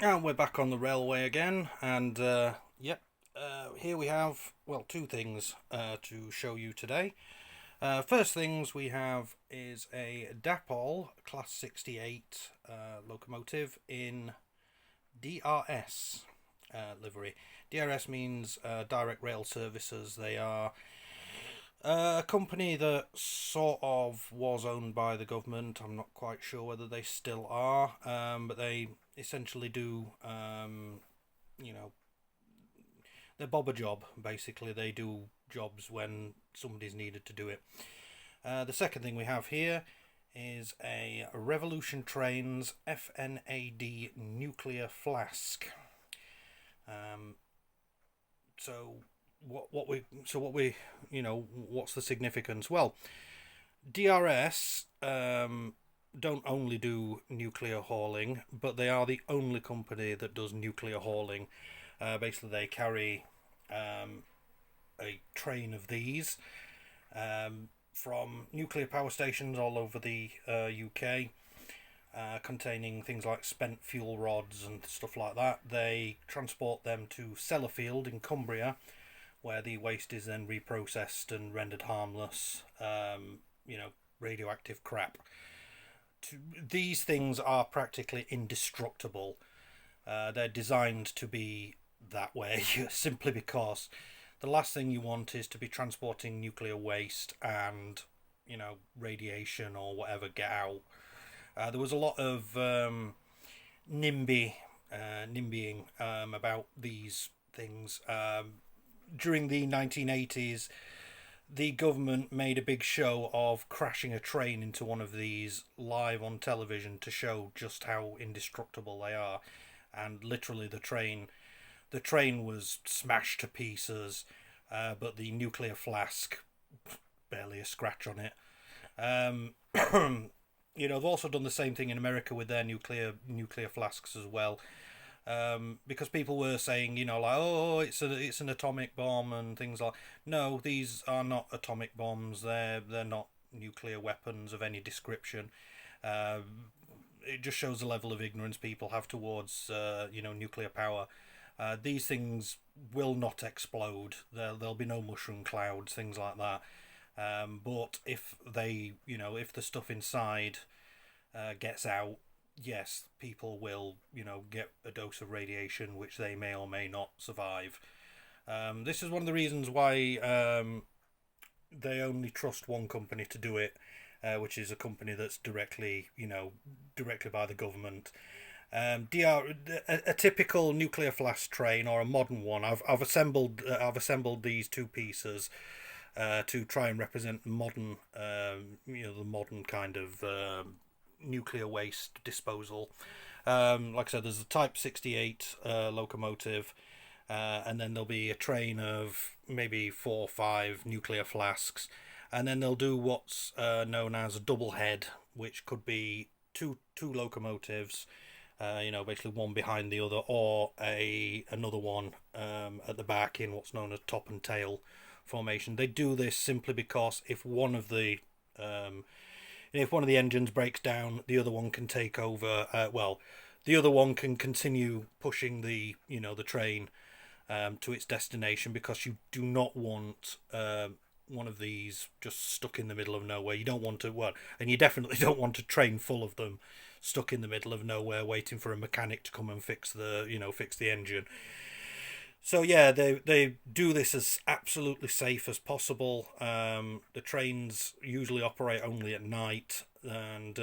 And we're back on the railway again, and here we have, well, two things to show you today. First things we have is a Dapol Class 68 locomotive in DRS livery. DRS means Direct Rail Services. They are a company that sort of was owned by the government. I'm not quite sure whether they still are, but they essentially do, you know, they're bob a job. Basically, they do jobs when somebody's needed to do it. The second thing we have here is a Revolution Trains FNA-D Nuclear flask. Um, so what's the significance? Well, DRS don't only do nuclear hauling, but they are the only company that does nuclear hauling. Basically, they carry a train of these from nuclear power stations all over the UK, containing things like spent fuel rods and stuff like that. They transport them to Sellafield in Cumbria, where the waste is then reprocessed and rendered harmless, radioactive crap. These things are practically indestructible. They're designed to be that way simply because the last thing you want is to be transporting nuclear waste and, radiation or whatever get out. There was a lot of NIMBYing about these things. During the 1980s, the government made a big show of crashing a train into one of these live on television to show just how indestructible they are. And literally, the train was smashed to pieces, but the nuclear flask, barely a scratch on it. Um, they've also done the same thing in America with their nuclear flasks as well. Because people were saying, oh, it's an atomic bomb and things like. No, these are not atomic bombs. They're not nuclear weapons of any description. Uh, it just shows the level of ignorance people have towards nuclear power. These things will not explode. There'll be no mushroom clouds, things like that. But if the stuff inside gets out, yes, people will, get a dose of radiation, which they may or may not survive. This is one of the reasons why they only trust one company to do it, which is a company that's directly by the government. A typical nuclear flask train or a modern one. I've assembled these two pieces to try and represent modern, the modern kind of nuclear waste disposal. Like I said, there's a Type 68 locomotive, and then there'll be a train of maybe 4 or 5 nuclear flasks, and then they'll do what's known as a double head, which could be two locomotives, basically one behind the other, or another one at the back in what's known as top and tail formation. They do this simply because if one of the engines breaks down, the other one can take over. The other one can continue pushing the train to its destination, because you do not want one of these just stuck in the middle of nowhere. You don't want to, and you definitely don't want a train full of them stuck in the middle of nowhere waiting for a mechanic to come and fix the engine. So yeah, they do this as absolutely safe as possible. The trains usually operate only at night, and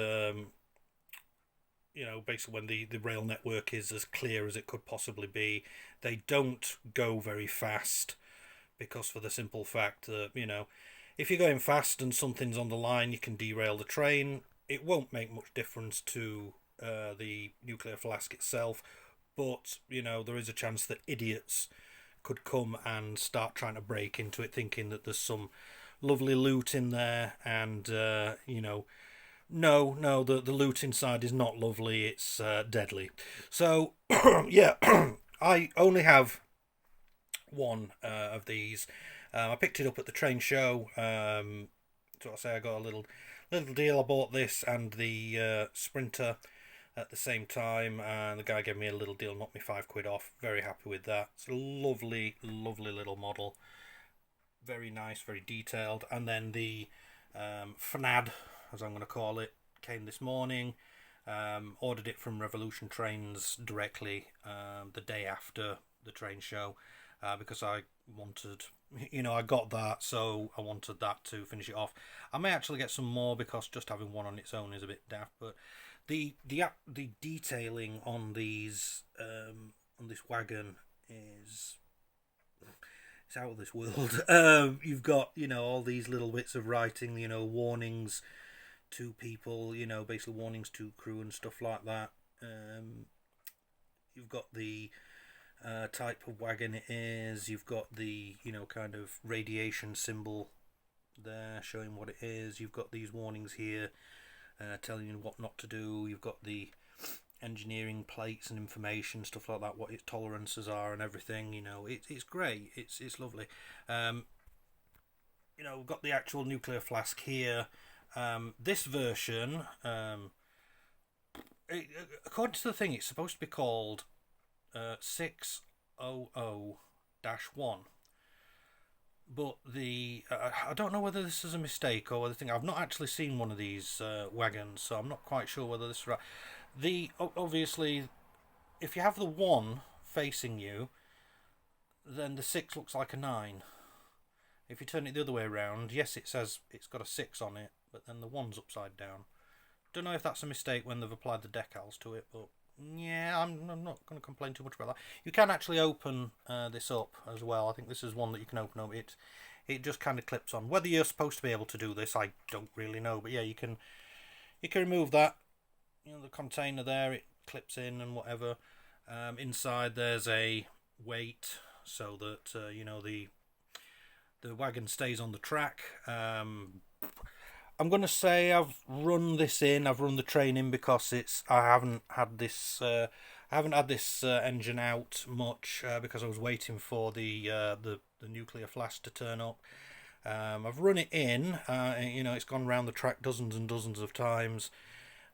basically when the rail network is as clear as it could possibly be. They don't go very fast, because for the simple fact that if you're going fast and something's on the line, you can derail the train. It won't make much difference to the nuclear flask itself, but there is a chance that idiots could come and start trying to break into it, thinking that there's some lovely loot in there, and no, the loot inside is not lovely. It's deadly. So yeah, I only have one of these. I picked it up at the train show. So I say I got a little deal. I bought this and the Sprinter at the same time, and the guy gave me a little deal, knocked me £5 off. Very happy with that. It's a lovely, lovely little model. Very nice, very detailed. And then the FNA-D, as I'm going to call it, came this morning. Ordered it from Revolution Trains directly the day after the train show, because I wanted, I got that, so I wanted that to finish it off. I may actually get some more, because just having one on its own is a bit daft, but the detailing on these on this wagon is, it's out of this world. You've got, all these little bits of writing, warnings to people, basically warnings to crew and stuff like that. You've got the type of wagon it is. You've got the, kind of radiation symbol there showing what it is. You've got these warnings here telling you what not to do. You've got the engineering plates and information, stuff like that, what its tolerances are and everything. It's great. It's lovely. We've got the actual nuclear flask here. This version, according to the thing, it's supposed to be called 600-1. But I don't know whether this is a mistake or whether I've not actually seen one of these wagons, so I'm not quite sure whether this is right. Obviously, if you have the 1 facing you, then the 6 looks like a 9. If you turn it the other way around, yes, it says it's got a 6 on it, but then the 1's upside down. Don't know if that's a mistake when they've applied the decals to it, but yeah, I'm not going to complain too much about that. You can actually open this up as well. I think this is one that you can open up. It just kind of clips on. Whether you're supposed to be able to do this, I don't really know, but yeah, you can remove that. The container there, it clips in and whatever. Inside there's a weight so that the wagon stays on the track. I'm going to say I've run the train in, because I haven't had this engine out much, because I was waiting for the nuclear flask to turn up. I've run it in. It's gone around the track dozens and dozens of times,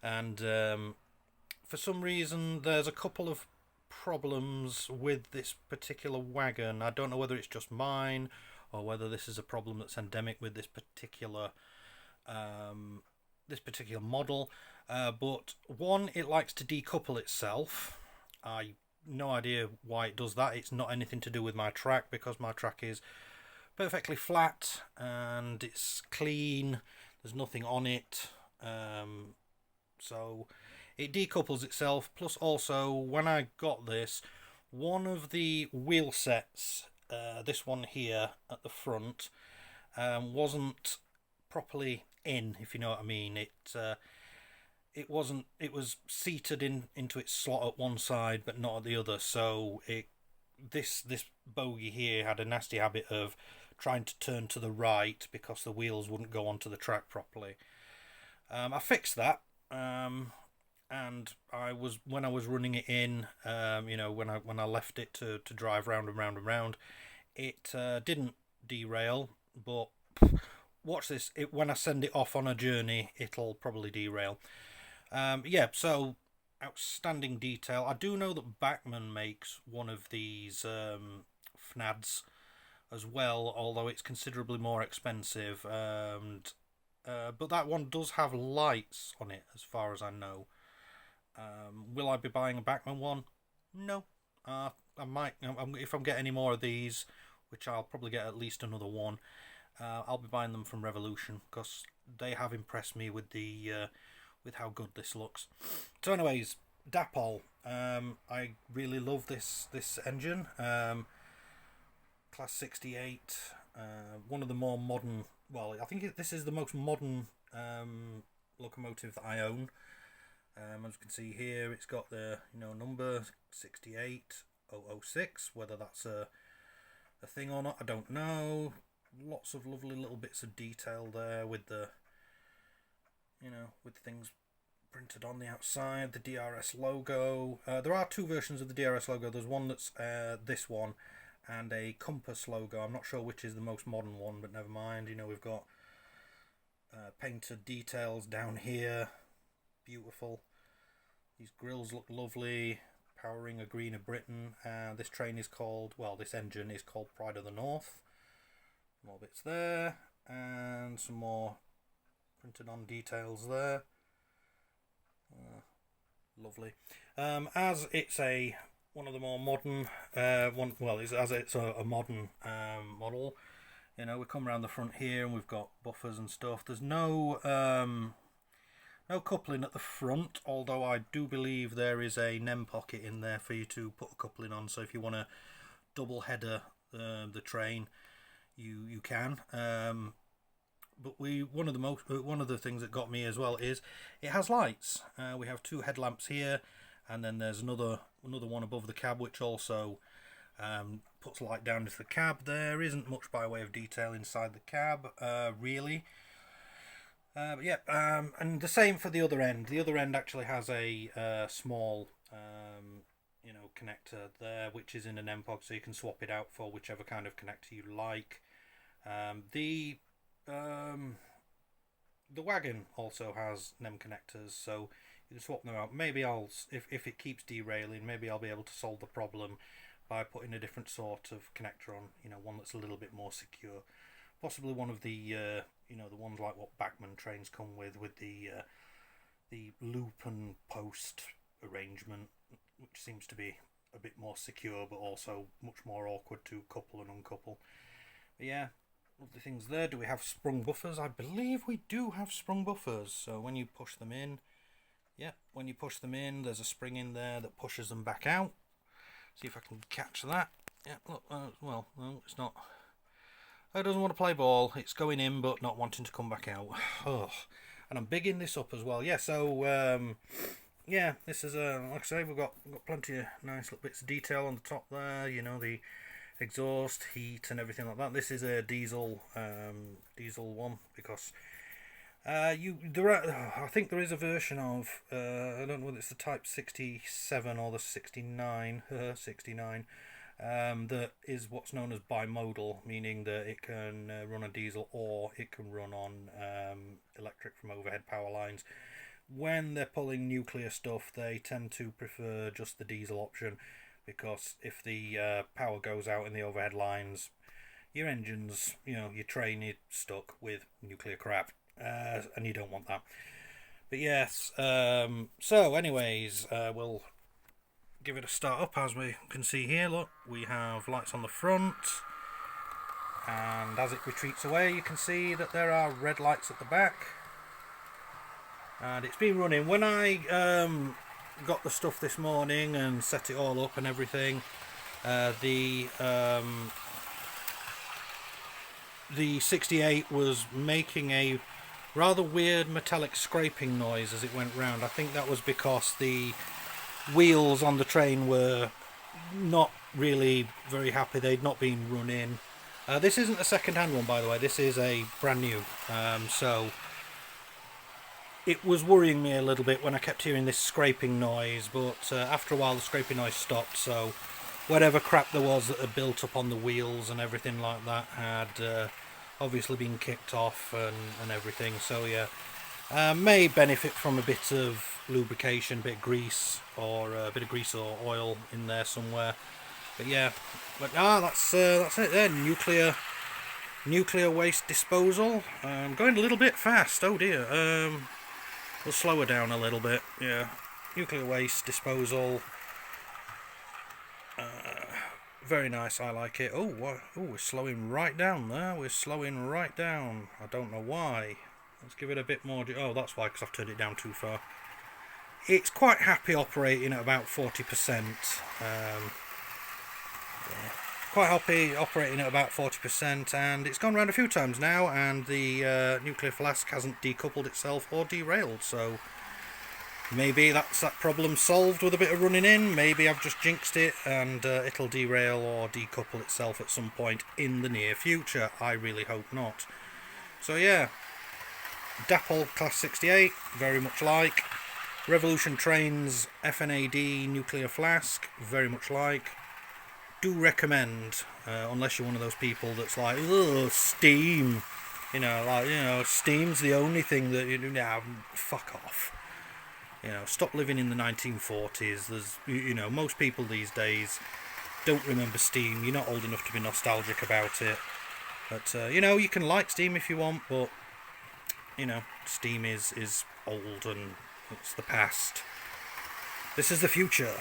and for some reason there's a couple of problems with this particular wagon. I don't know whether it's just mine or whether this is a problem that's endemic with this particular model. But one, it likes to decouple itself. I no idea why it does that. It's not anything to do with my track, because my track is perfectly flat and it's clean. There's nothing on it. So it decouples itself. Plus, also, when I got this, one of the wheel sets, this one here at the front, wasn't properly in, if you know what I mean. It wasn't. It was seated into its slot at one side, but not at the other. So this bogie here had a nasty habit of trying to turn to the right because the wheels wouldn't go onto the track properly. I fixed that, and when I was running it in, when I left it to drive round and round and round, it didn't derail. But watch this. When I send it off on a journey, it'll probably derail. So outstanding detail. I do know that Bachmann makes one of these FNA-Ds as well, although it's considerably more expensive. But that one does have lights on it, as far as I know. Will I be buying a Bachmann one? No. I might, if I get any more of these, which I'll probably get at least another one. I'll be buying them from Revolution, because they have impressed me with with how good this looks. So, anyways, Dapol. I really love this engine. Class 68. One of the more modern. Well, I think this is the most modern locomotive that I own. As you can see here, it's got the number 68006. Whether that's a thing or not, I don't know. Lots of lovely little bits of detail there with the with things printed on the outside. The DRS logo. There are two versions of the DRS logo. There's one that's this one, and a compass logo. I'm not sure which is the most modern one, but never mind. We've got painted details down here. Beautiful. These grills look lovely. Powering a greener Britain. This train is called, well, this engine is called Pride of the North. More bits there, and some more printed on details there. Lovely. As it's one of the more modern as it's a modern model, you know, we come around the front here and we've got buffers and stuff. There's no coupling at the front, although I do believe there is a NEM pocket in there for you to put a coupling on. So if you want to double header the train, you can. But one of the things that got me as well is it has lights. We have two headlamps here, and then there's another one above the cab, which also puts light down into the cab. There isn't much by way of detail inside the cab, really. But yeah, and the same for the other end. The other end actually has a small, connector there, which is in an MPOG, so you can swap it out for whichever kind of connector you like. The wagon also has NEM connectors, so you can swap them out. Maybe if it keeps derailing, maybe I'll be able to solve the problem by putting a different sort of connector on, one that's a little bit more secure. Possibly one of the the ones like what Bachmann trains come with the loop and post arrangement, which seems to be a bit more secure but also much more awkward to couple and uncouple. But yeah, lovely things there. Do we have sprung buffers? I believe we do have sprung buffers. So when you push them in, there's a spring in there that pushes them back out. See if I can catch that. Yeah, look, no, it's not. It doesn't want to play ball. It's going in but not wanting to come back out. Oh, and I'm bigging this up as well. Yeah, so this is like I say, we've got plenty of nice little bits of detail on the top there. The exhaust, heat, and everything like that. This is a diesel one because I think there is a version of I don't know whether it's the Type 67 or the 69 that is what's known as bimodal, meaning that it can run on diesel or it can run on electric from overhead power lines. When they're pulling nuclear stuff, they tend to prefer just the diesel option, because if the power goes out in the overhead lines, your engines, your train is stuck with nuclear crap, and you don't want that. But yes, so anyways, we'll give it a start up. As we can see here, look, we have lights on the front, and as it retreats away, you can see that there are red lights at the back, and it's been running. When I got the stuff this morning and set it all up and everything, the 68 was making a rather weird metallic scraping noise as it went round. I think that was because the wheels on the train were not really very happy. They'd not been run in. This isn't a second-hand one, by the way. This is a brand new. So it was worrying me a little bit when I kept hearing this scraping noise, but after a while the scraping noise stopped. So whatever crap there was that had built up on the wheels and everything like that had obviously been kicked off and everything. So yeah, may benefit from a bit of lubrication, a bit of grease, or a bit of grease or oil in there somewhere. But yeah, that's it there. Nuclear waste disposal. Going a little bit fast. Oh dear. We'll slow her down a little bit. Yeah, nuclear waste disposal. Very nice. I like it. Oh, we're slowing right down there. We're slowing right down. I don't know why. Let's give it a bit more. Oh, that's why, because I've turned it down too far. It's quite happy operating at about 40%. Quite happy operating at about 40%, and it's gone around a few times now, and the nuclear flask hasn't decoupled itself or derailed, so maybe that's that problem solved with a bit of running in. Maybe I've just jinxed it and it'll derail or decouple itself at some point in the near future. I really hope not. So yeah, Dapol Class 68, very much like. Revolution Trains FNA-D Nuclear Flask, very much like. Do recommend, unless you're one of those people that's like, oh, steam, steam's the only thing that fuck off. Stop living in the 1940s. There's, most people these days don't remember steam. You're not old enough to be nostalgic about it. But, you can like steam if you want, but, steam is old and it's the past. This is the future.